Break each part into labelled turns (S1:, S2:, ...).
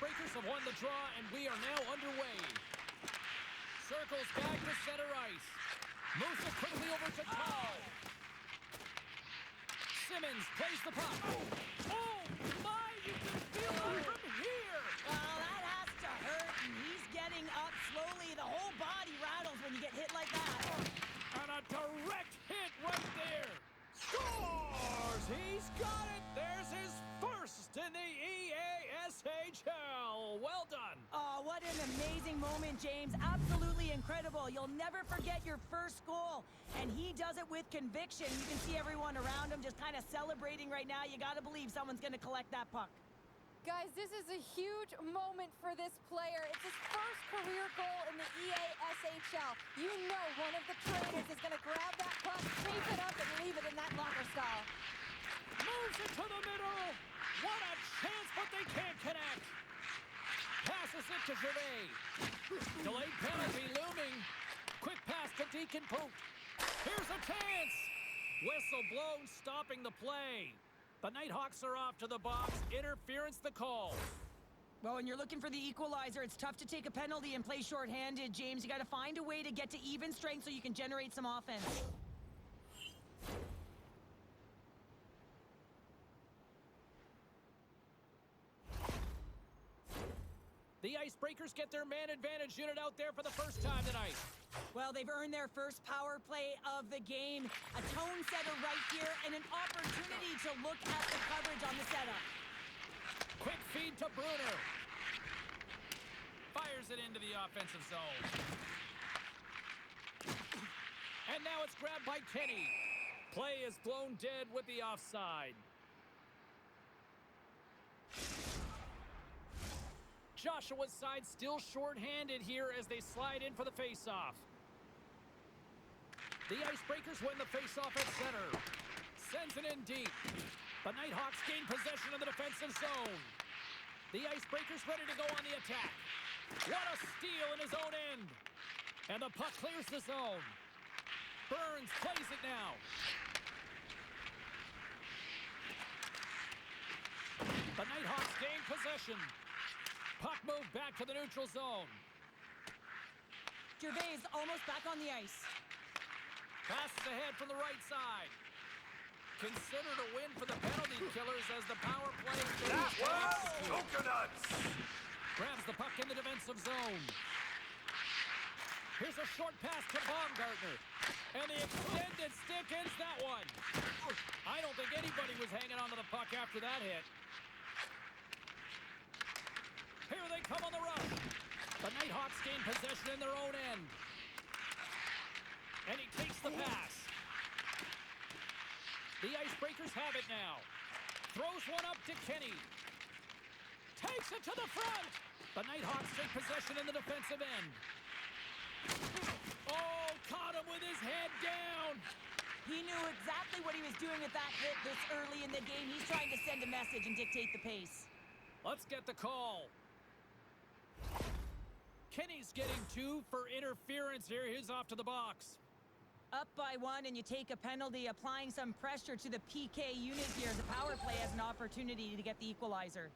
S1: Icebreakers have won the draw, and we are now underway. Circles back to center ice. Moves it quickly over to Tall. Simmons plays the puck. Oh, my, you can feel it from here.
S2: Oh, that has to hurt, and he's getting up slowly. The whole body rattles when you get hit like that.
S1: And a direct hit right there. Scores! He's got it. There's his first in the EASHL. Well done.
S2: Oh, what an amazing moment, James. Absolutely incredible. You'll never forget your first goal. And he does it with conviction. You can see everyone around him just kind of celebrating right now. You got to believe someone's going to collect that puck.
S3: Guys, this is a huge moment for this player. It's his first career goal in the EASHL. You know one of the trainers is going to grab that puck, sweep it up, and leave it in that locker style.
S1: Moves it to the middle. What a chance, but they can't connect. Passes it to Gervais. Delayed penalty looming. Quick pass to Deacon Poot. Here's a chance. Whistle blown, stopping the play. The Nighthawks are off to the box. Interference the call.
S2: Well, when you're looking for the equalizer, it's tough to take a penalty and play shorthanded, James. You got to find a way to get to even strength so you can generate some offense.
S1: The Icebreakers get their man advantage unit out there for the first time tonight.
S2: Well, they've earned their first power play of the game. A tone setter right here and an opportunity to look at the coverage on the setup.
S1: Quick feed to Bruner. Fires it into the offensive zone. And now it's grabbed by Kenny. Play is blown dead with the offside. Joshua's side still short-handed here as they slide in for the face-off. The Icebreakers win the face-off at center. Sends it in deep. The Nighthawks gain possession of the defensive zone. The Icebreakers ready to go on the attack. What a steal in his own end. And the puck clears the zone. Burns plays it now. The Nighthawks gain possession. Puck moved back to the neutral zone.
S2: Gervais almost back on the ice.
S1: Passes ahead from the right side. Considered a win for the penalty killers as the power play
S4: That was coconuts!
S1: grabs the puck in the defensive zone. Here's a short pass to Baumgartner. And the extended stick ends that one. I don't think anybody was hanging onto the puck after that hit. Here they come on the rush. The Nighthawks gain possession in their own end. And he takes the pass. The Icebreakers have it now. Throws one up to Kenny. Takes it to the front. The Nighthawks take possession in the defensive end. Oh, caught him with his head down.
S2: He knew exactly what he was doing with that hit this early in the game. He's trying to send a message and dictate the pace.
S1: Let's get the call. Kenny's getting 2 for interference here. He's off to the box.
S2: Up by 1 and you take a penalty, applying some pressure to the PK unit here. The power play has an opportunity to get the equalizer.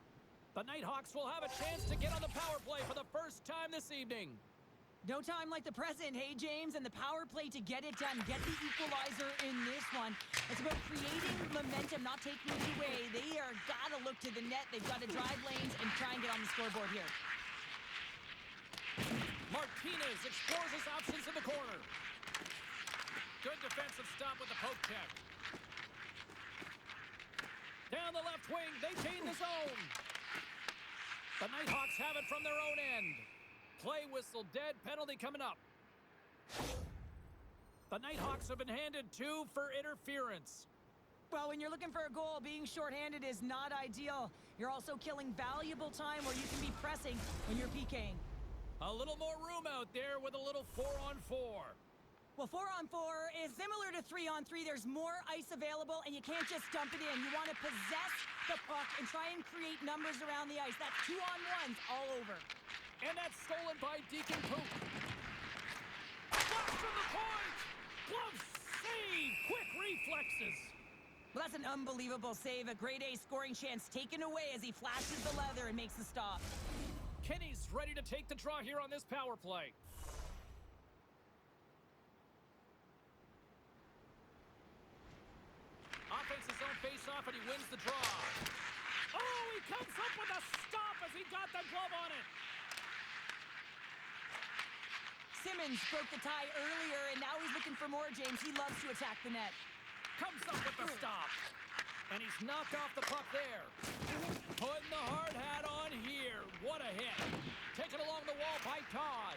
S1: The Nighthawks will have a chance to get on the power play for the first time this evening.
S2: No time like the present, hey, James, and the power play to get it done. Get the equalizer in this one. It's about creating momentum, not taking it away. They are got to look to the net. They've got to drive lanes and try and get on the scoreboard here.
S1: Martinez explores his options in the corner. Good defensive stop with the poke check. Down the left wing, they gain the zone. The Nighthawks have it from their own end. Play whistle dead, penalty coming up. The Nighthawks have been handed 2 for interference.
S2: Well, when you're looking for a goal, being shorthanded is not ideal. You're also killing valuable time where you can be pressing when you're PKing.
S1: A little more room out there with a little 4-on-4.
S2: Well, 4-on-4 is similar to 3-on-3. There's more ice available, and you can't just dump it in. You want to possess the puck and try and create numbers around the ice. That's 2-on-1s all over.
S1: And that's stolen by Deacon Poot. Blast from the point! Glove save! Quick reflexes!
S2: Well, that's an unbelievable save. A grade A scoring chance taken away as he flashes the leather and makes the stop.
S1: Kenny's ready to take the draw here on this power play. Offense's zone face-off, and he wins the draw. Oh, he comes up with a stop as he got the glove on it.
S2: Simmons broke the tie earlier, and now he's looking for more, James. He loves to attack the net.
S1: Comes up with the stop. And he's knocked off the puck there. Putting the hard hat on here. What a hit. Taken along the wall by Todd.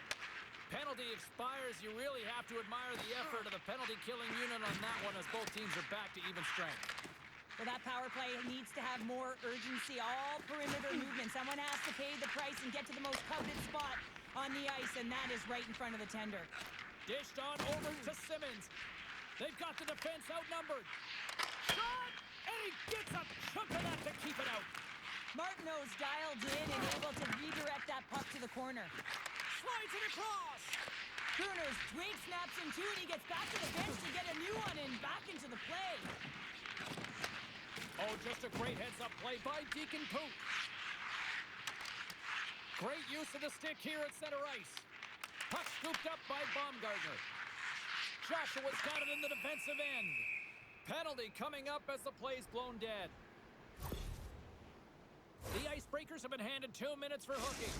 S1: Penalty expires. You really have to admire the effort of the penalty-killing unit on that one as both teams are back to even strength.
S2: Well, that power play needs to have more urgency. All perimeter movement. Someone has to pay the price and get to the most coveted spot on the ice, and that is right in front of the tender.
S1: Dished on over to Simmons. They've got the defense outnumbered. Shot! And he gets a chunk of that to keep it out.
S2: Martineau's dialed in and able to redirect that puck to the corner.
S1: Slides it across.
S2: Bruner's twig snaps in two, and he gets back to the bench to get a new one and back into the play.
S1: Oh, just a great heads-up play by Deacon Poot. Great use of the stick here at center ice. Puck scooped up by Baumgartner. Joshua's got it in the defensive end. Penalty coming up as the play's blown dead. The Icebreakers have been handed 2 minutes for hooking.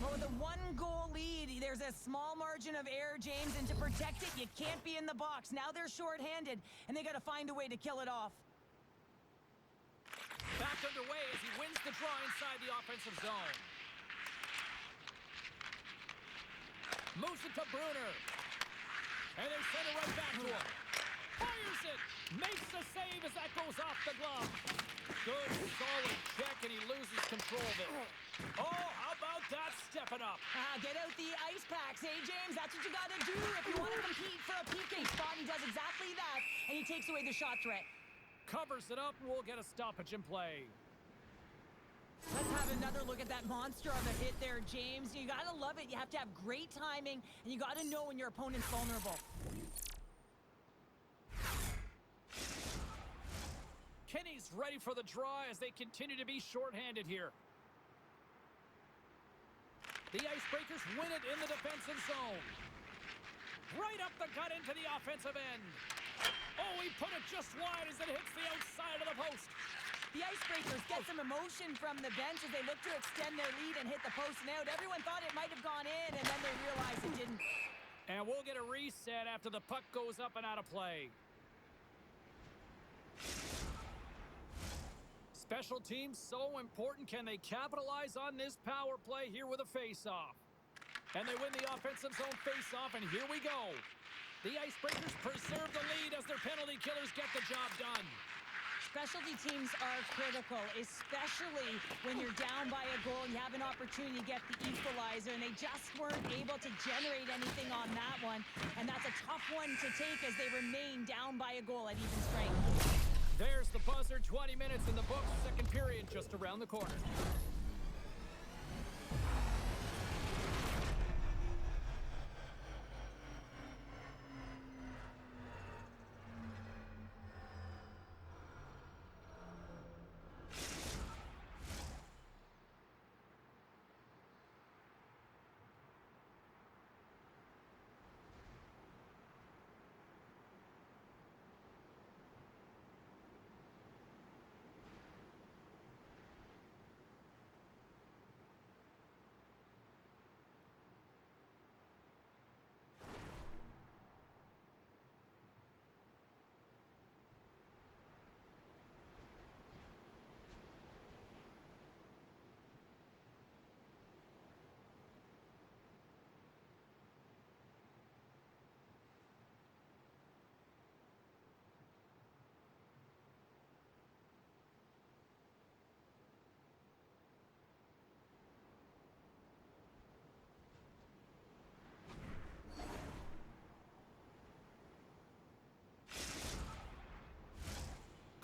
S2: Well, with a one-goal lead, there's a small margin of error, James, and to protect it, you can't be in the box. Now they're shorthanded, and they got to find a way to kill it off.
S1: Back underway as he wins the draw inside the offensive zone. Moves it to Bruner. And they send it right back to him. Fires it. Makes the save as that goes off the glove. Good, solid check, and he loses control of it. Oh, how about that stepping up?
S2: Get out the ice packs, hey, James? That's what you got to do if you want to compete for a PK spot. He does exactly that, and he takes away the shot threat.
S1: Covers it up, and we'll get a stoppage in play.
S2: Let's have another look at that monster of a hit there, James. You got to love it. You have to have great timing, and you got to know when your opponent's vulnerable.
S1: Kenny's ready for the draw as they continue to be shorthanded here. The Icebreakers win it in the defensive zone. Right up the gut into the offensive end. Oh, he put it just wide as it hits the outside of the post.
S2: The Icebreakers get some emotion from the bench as they look to extend their lead and hit the post and out. Everyone thought it might have gone in, and then they realized it didn't.
S1: And we'll get a reset after the puck goes up and out of play. Special teams so important. Can they capitalize on this power play here with a face-off? And they win the offensive zone face-off, and here we go. The Icebreakers preserve the lead as their penalty killers get the job done.
S2: Specialty teams are critical, especially when you're down by a goal and you have an opportunity to get the equalizer, and they just weren't able to generate anything on that one. And that's a tough one to take as they remain down by a goal at even strength.
S1: There's the buzzer. 20 minutes in the books. Second period just around the corner.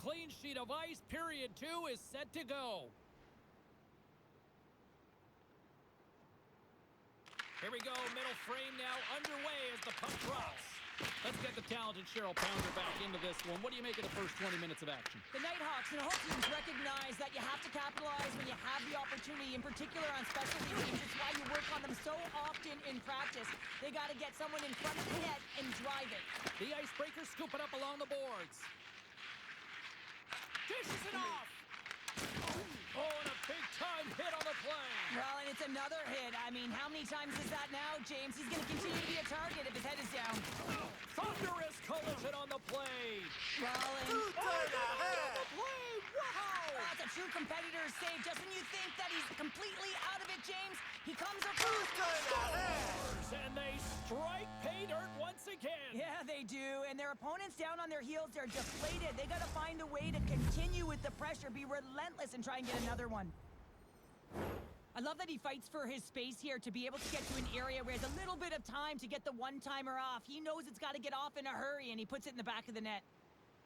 S1: Clean sheet of ice. Period 2 is set to go. Here we go. Middle frame now underway as the puck drops. Let's get the talented Cheryl Pounder back into this one. What do you make of the first 20 minutes of action?
S2: The Nighthawks and the whole teams recognize that you have to capitalize when you have the opportunity, in particular on special teams. It's why you work on them so often in practice. They got to get someone in front of the net and drive it.
S1: The Icebreakers scoop it up along the boards. Dishes it off. Oh, and a big-time hit on the play.
S2: Well, and it's another hit. I mean, how many times is that now, James? He's going to continue to be a target if his head is down.
S1: Thunderous collision on the play.
S2: Well, and...
S4: Two to the head.
S1: Play. Wow.
S2: That's a true competitor's save. Just when you think that he's completely out of it, James, he comes up...
S4: Two to the head.
S1: And they strike pay dirt once again.
S2: Yeah, they do. And their opponents down on their heels, they're deflated. They got to find a way to continue with the pressure, be relentless, and try and get another one. I love that he fights for his space here to be able to get to an area where he has a little bit of time to get the one-timer off. He knows it's got to get off in a hurry, and he puts it in the back of the net.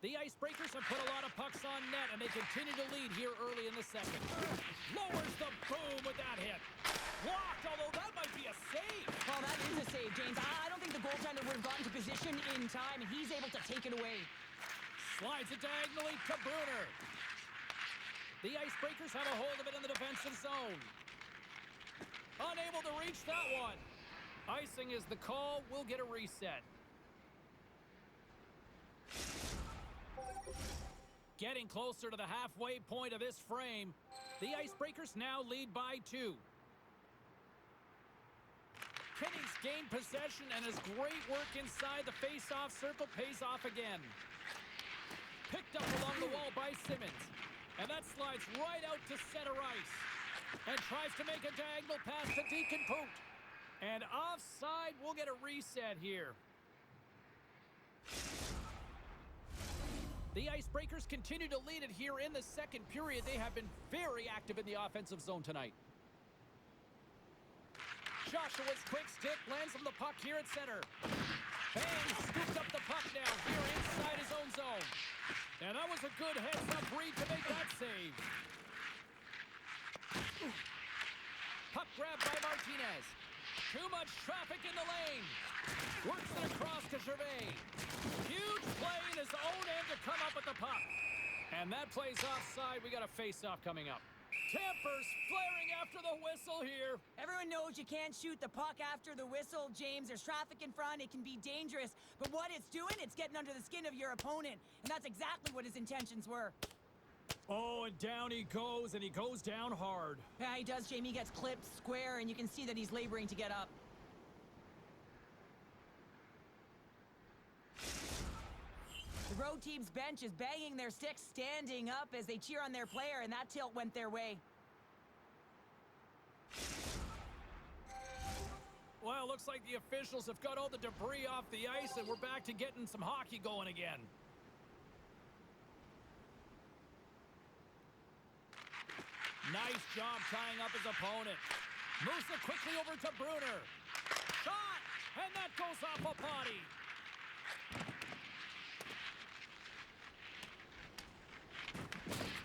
S1: The Icebreakers have put a lot of pucks on net, and they continue to lead here early in the second. Lowers the boom with that hit. Blocked, although that might be a save.
S2: Well, that is a save, James. I don't think the goaltender would have gotten to position in time, and he's able to take it away.
S1: Slides it diagonally to Bruner. The Icebreakers have a hold of it in the defensive zone. Unable to reach that one. Icing is the call. We'll get a reset. Getting closer to the halfway point of this frame. The Icebreakers now lead by 2. Kenny's gained possession, and his great work inside the face-off circle pays off again. Picked up along the wall by Simmons. And that slides right out to center ice. And tries to make a diagonal pass to Deacon Poot. And offside, we'll get a reset here. The Icebreakers continue to lead it here in the second period. They have been very active in the offensive zone tonight. Joshua's quick stick lands him the puck here at center. Bang scooped up the puck now here inside his own zone. And that was a good heads-up read to make that save. Puck grab by Martinez. Too much traffic in the lane. Works it across to Gervais. Huge play in his own end to come up with the puck. And that play's offside. We got a face-off coming up. Tampers flaring after the whistle here.
S2: Everyone knows you can't shoot the puck after the whistle, James. There's traffic in front. It can be dangerous. But what it's doing, it's getting under the skin of your opponent. And that's exactly what his intentions were.
S1: Oh, and down he goes, and he goes down hard.
S2: Yeah, he does, Jamie. He gets clipped square, and you can see that he's laboring to get up. The road team's bench is banging their sticks, standing up as they cheer on their player, and that tilt went their way.
S1: Well, looks like the officials have got all the debris off the ice, and we're back to getting some hockey going again. Nice job tying up his opponent. Moves it quickly over to Bruner. Shot! And that goes off a body.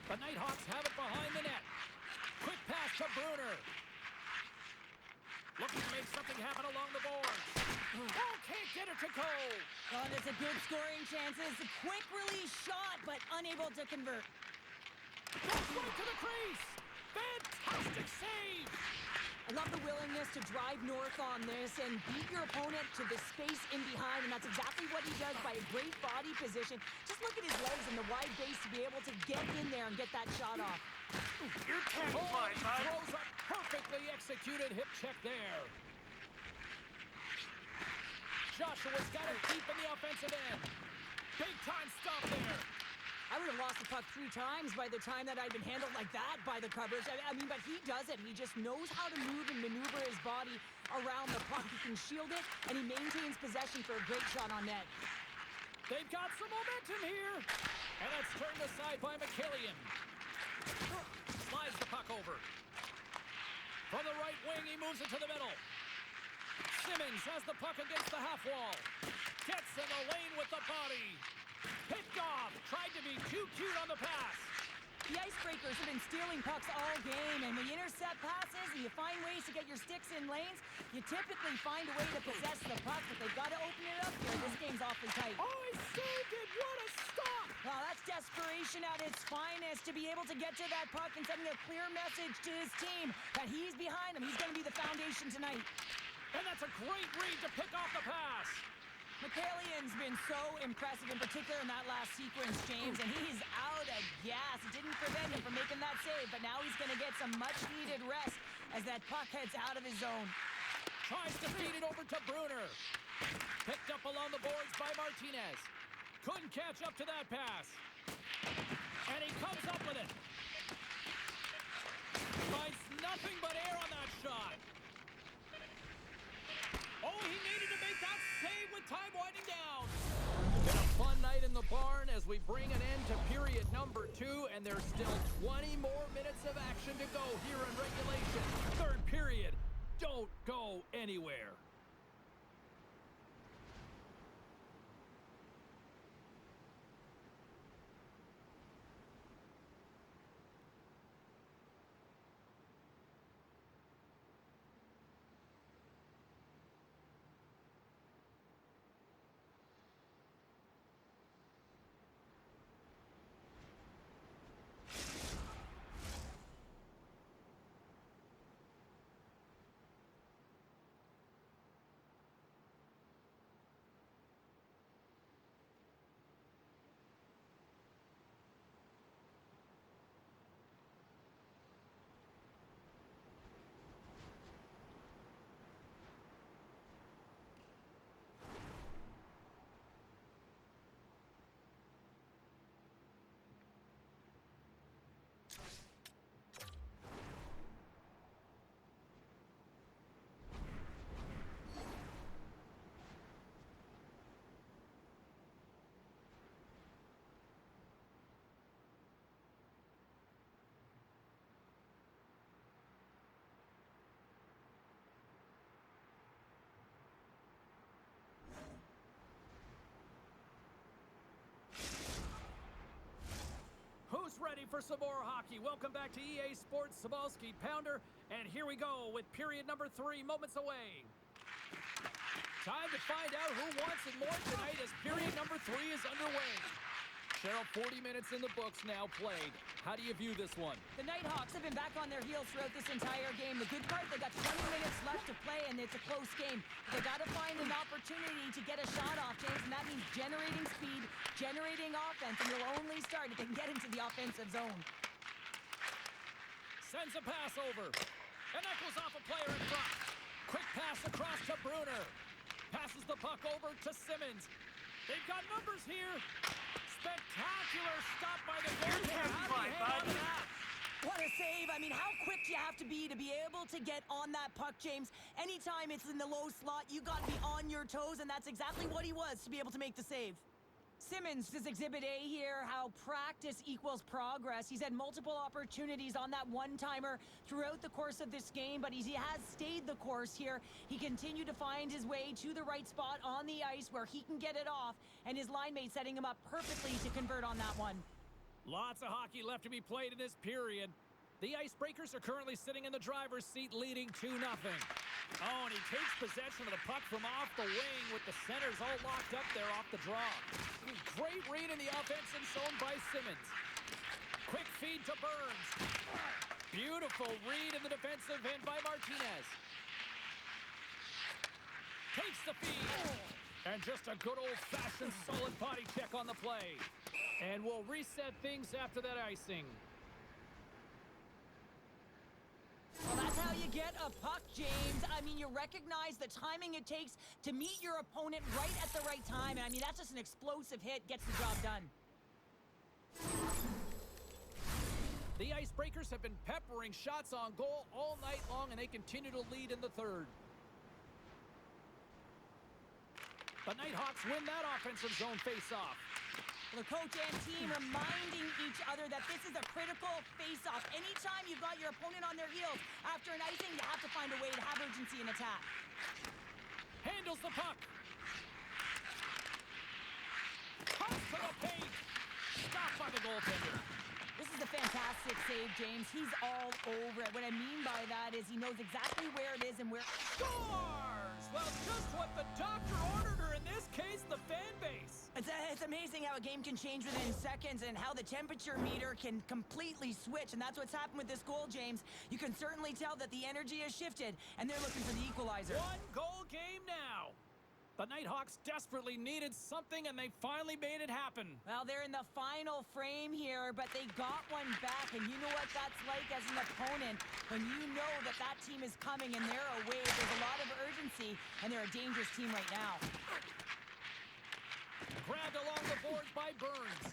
S1: The Nighthawks have it behind the net. Quick pass to Bruner. Looking to make something happen along the boards. Oh, can't get it to go.
S2: Oh, there's a good scoring chances. A quick release shot, but unable to convert.
S1: Goes right to the crease. Fantastic save.
S2: I love the willingness to drive north on this and beat your opponent to the space in behind, and that's exactly what he does by a great body position. Just look at his legs and the wide base to be able to get in there and get that shot off.
S4: You're taking
S1: Oh,
S4: my
S1: he
S4: bud.
S1: throws a perfectly executed hip check there. Joshua's got it deep in the offensive end. Big time stop there.
S2: I would have lost the puck 3 times by the time that I'd been handled like that by the coverage. I mean, but he does it. He just knows how to move and maneuver his body around the puck. He can shield it, and he maintains possession for a great shot on net.
S1: They've got some momentum here. And that's turned aside by McKillian. Slides the puck over. From the right wing, he moves it to the middle. Simmons has the puck against the half wall. Gets in the lane with the body. Picked off. Tried to be too cute on the pass.
S2: The Icebreakers have been stealing pucks all game, and when you intercept passes and you find ways to get your sticks in lanes, you typically find a way to possess the puck, but they've got to open it up here. This game's awfully tight.
S1: Oh, he saved it! What a stop!
S2: Well, that's desperation at its finest, to be able to get to that puck and sending a clear message to his team that he's behind him. He's going to be the foundation tonight.
S1: And that's a great read to pick off the pass.
S2: Michaelian's been so impressive, in particular in that last sequence, James, and he's out of gas. It didn't prevent him from making that save, but now he's going to get some much-needed rest as that puck heads out of his zone.
S1: Tries to feed it over to Bruner. Picked up along the boards by Martinez. Couldn't catch up to that pass. And he comes up with it. Finds nothing but air on that shot. Oh, he needed to make that save with time winding down. Been a fun night in the barn as we bring an end to period number 2, and there's still 20 more minutes of action to go here in regulation. Third period. Don't go anywhere. Who's ready for some more hockey? Welcome back to EA Sports Sabalski Pounder, and here we go with period number 3, moments away. Time to find out who wants it more tonight as period number 3 is underway. Cheryl, 40 minutes in the books now played. How do you view this one?
S2: The Nighthawks have been back on their heels throughout this entire game. The good part, they got 20 minutes left to play, and it's a close game. They got to find an opportunity to get a shot off, James, and that means generating speed, generating offense, and you'll only start if they can get into the offensive zone.
S1: Sends a pass over, and that goes off a player in front. Quick pass across to Bruner. Passes the puck over to Simmons. They've got numbers here. Spectacular stop by the goaltender. How do you hang on to that?
S2: What a save. I mean, how quick do you have to be able to get on that puck, James? Anytime it's in the low slot, you got to be on your toes, and that's exactly what he was to be able to make the save. Simmons is Exhibit A here, how practice equals progress. He's had multiple opportunities on that one-timer throughout the course of this game, but he has stayed the course here. He continued to find his way to the right spot on the ice where he can get it off, and his line mate setting him up perfectly to convert on that one.
S1: Lots of hockey left to be played in this period. The Icebreakers are currently sitting in the driver's seat, leading 2-0. Oh, and he takes possession of the puck from off the wing with the centers all locked up there off the draw. Great read in the offensive zone by Simmons. Quick feed to Burns. Beautiful read in the defensive end by Martinez. Takes the feed. And just a good old-fashioned solid body check on the play. And we'll reset things after that icing.
S2: Well, that's how you get a puck, James. I mean, you recognize the timing it takes to meet your opponent right at the right time. And I mean, that's just an explosive hit, gets the job done.
S1: The Icebreakers have been peppering shots on goal all night long, and they continue to lead in the third. The Nighthawks win that offensive zone face-off.
S2: The coach and team reminding each other that this is a critical face-off. Anytime you've got your opponent on their heels after an icing, you have to find a way to have urgency in attack.
S1: Handles the puck. Comes to the paint. Stopped by the goaltender.
S2: This is a fantastic save, James. He's all over it. What I mean by that is he knows exactly where it is and where...
S1: Scores! Well, just what the doctor ordered, or in this case, the fan base.
S2: It's amazing how a game can change within seconds and how the temperature meter can completely switch. And that's what's happened with this goal, James. You can certainly tell that the energy has shifted, and they're looking for the equalizer.
S1: One-goal game now. The Nighthawks desperately needed something, and they finally made it happen.
S2: Well, they're in the final frame here, but they got one back, and you know what that's like as an opponent. When you know that that team is coming and they're away, there's a lot of urgency, and they're a dangerous team right now.
S1: Grabbed along the boards by Burns.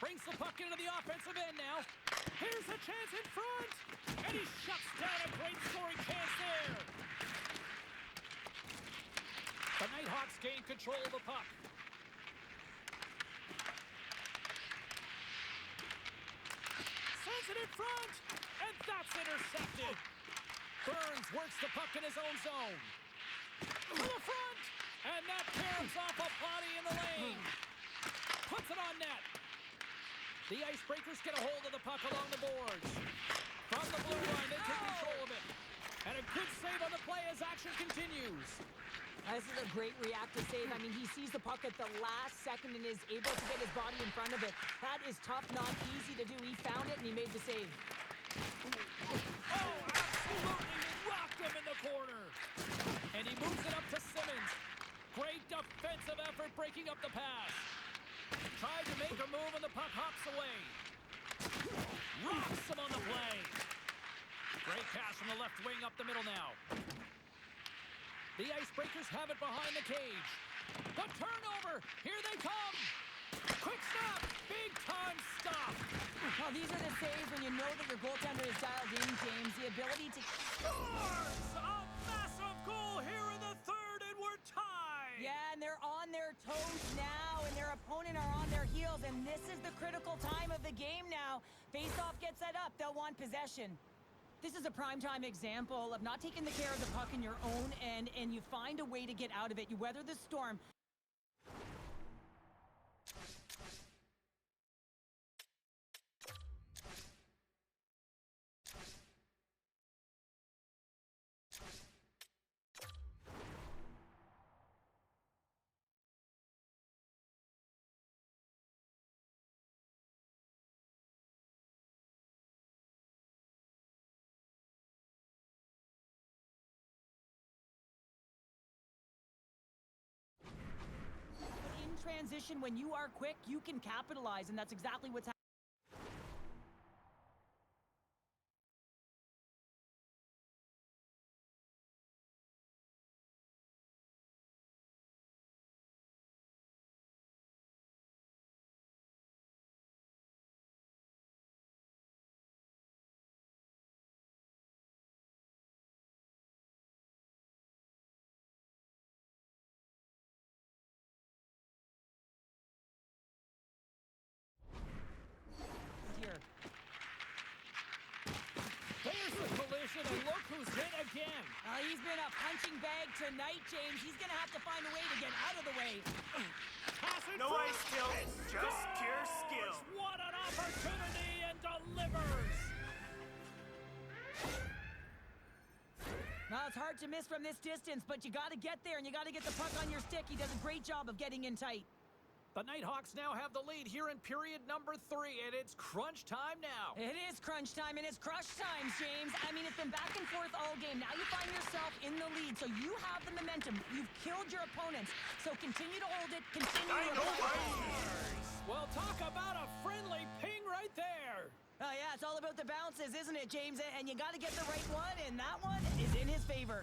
S1: Brings the puck into the offensive end now. Here's a chance in front, and he shuts down a great scoring chance there. The Nighthawks gain control of the puck. Sends it in front, and that's intercepted. Burns works the puck in his own zone. To the front, and that caroms off a body in the lane. Puts it on net. The Icebreakers get a hold of the puck along the boards. From the blue line, they take control of it. And a good save on the play as action continues.
S2: This is a great reactive save. I mean, he sees the puck at the last second and is able to get his body in front of it. That is tough, not easy to do. He found it and he made the save.
S1: Oh, absolutely rocked him in the corner. And he moves it up to Simmons. Great defensive effort breaking up the pass. Tried to make a move and the puck hops away. Rocks him on the play. Great pass from the left wing up the middle now. The Icebreakers have it behind the cage. The turnover. Here they come. Quick stop. Big time stop.
S2: Well, these are the saves when you know that your goaltender is dialed in, James. The ability to...
S1: Scores! A massive goal here in the third, and we're tied.
S2: Yeah, and they're on their toes now, and their opponent are on their heels, and this is the critical time of the game now. Face-off gets set up. They'll want possession. This is a primetime example of not taking the care of the puck in your own end, and you find a way to get out of it. You weather the storm. Transition, when you are quick, you can capitalize, and that's exactly what's happening.
S1: And look who's hit again.
S2: He's been a punching bag tonight, James. He's going to have to find a way to get out of the way.
S4: No ice skills, just pure skill.
S1: What an opportunity, and delivers.
S2: Now, it's hard to miss from this distance, but you got to get there, and you got to get the puck on your stick. He does a great job of getting in tight.
S1: The Nighthawks now have the lead here in period number 3, and it's crunch time now.
S2: It is crunch time, and it's crush time, James. I mean, it's been back and forth all game. Now you find yourself in the lead, so you have the momentum. You've killed your opponents, so continue to hold it, continue to
S1: Well, talk about a friendly ping right there.
S2: Oh, yeah, it's all about the bounces, isn't it, James? And you got to get the right one, and that one is in his favor.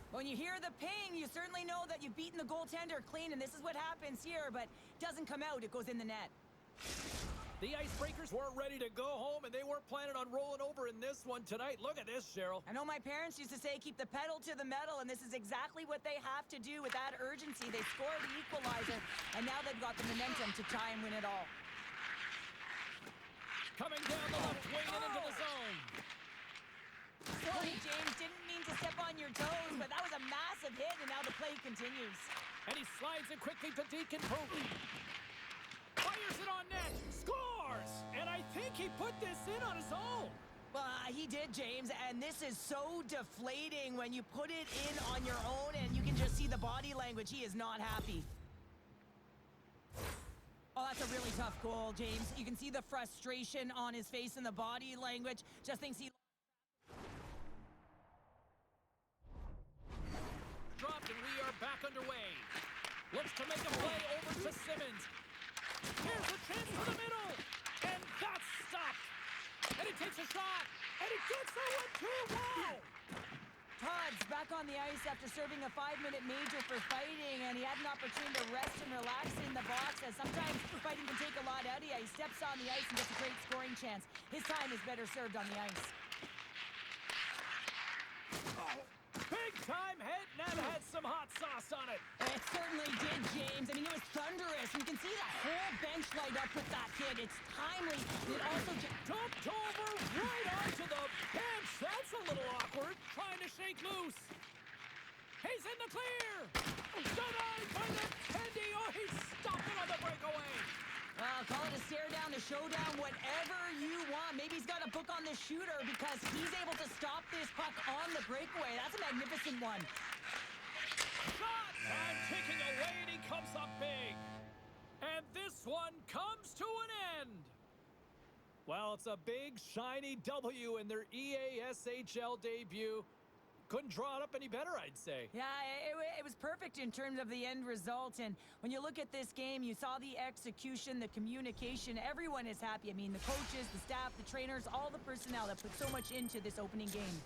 S2: When you hear the ping, you certainly know that you've beaten the goaltender clean, and this is what happens here, but it doesn't come out, it goes in the net.
S1: The Icebreakers weren't ready to go home, and they weren't planning on rolling over in this one tonight. Look at this, Cheryl.
S2: I know my parents used to say, keep the pedal to the metal, and this is exactly what they have to do with that urgency. They score the equalizer, and now they've got the momentum to try and win it all.
S1: Coming down the left wing and into the zone.
S2: Sorry, James, didn't mean to step on your toes, but that was a massive hit, and now the play continues.
S1: And he slides it quickly to Deacon Pookie. Fires it on net. Scores! And I think he put this in on his own.
S2: He did, James, and this is so deflating when you put it in on your own and you can just see the body language. He is not happy. Oh, that's a really tough goal, James. You can see the frustration on his face and the body language. Just thinks he...
S1: Dropped, and we are back underway. Looks to make a play over to Simmons. Here's a chance for the middle, and that's stopped. And he takes a shot, and he gets that one too. Wow!
S2: Todd's back on the ice after serving a 5-minute major for fighting, and he had an opportunity to rest and relax in the box, as sometimes fighting can take a lot out of you. He steps on the ice and gets a great scoring chance. His time is better served on the ice.
S1: Oh, big time hit, and that had some hot sauce on it.
S2: It certainly did, James. I mean, it was thunderous. You can see the whole bench light up with that hit. It's timely. It also
S1: Dumped over right onto the bench. That's a little awkward. Trying to shake loose. He's in the clear. Denied by the Tendy. Oh, he stopped it on the breakaway.
S2: call it a stare down, a showdown, whatever you want. Maybe he's got a book on the shooter because he's able to stop this puck on the breakaway. That's a magnificent one.
S1: Shot time ticking away, and he comes up big. And this one comes to an end. Well, it's a big, shiny W in their EASHL debut. Couldn't draw it up any better, I'd say.
S2: Yeah, it was perfect in terms of the end result. And when you look at this game, you saw the execution, the communication. Everyone is happy. I mean, the coaches, the staff, the trainers, all the personnel that put so much into this opening game.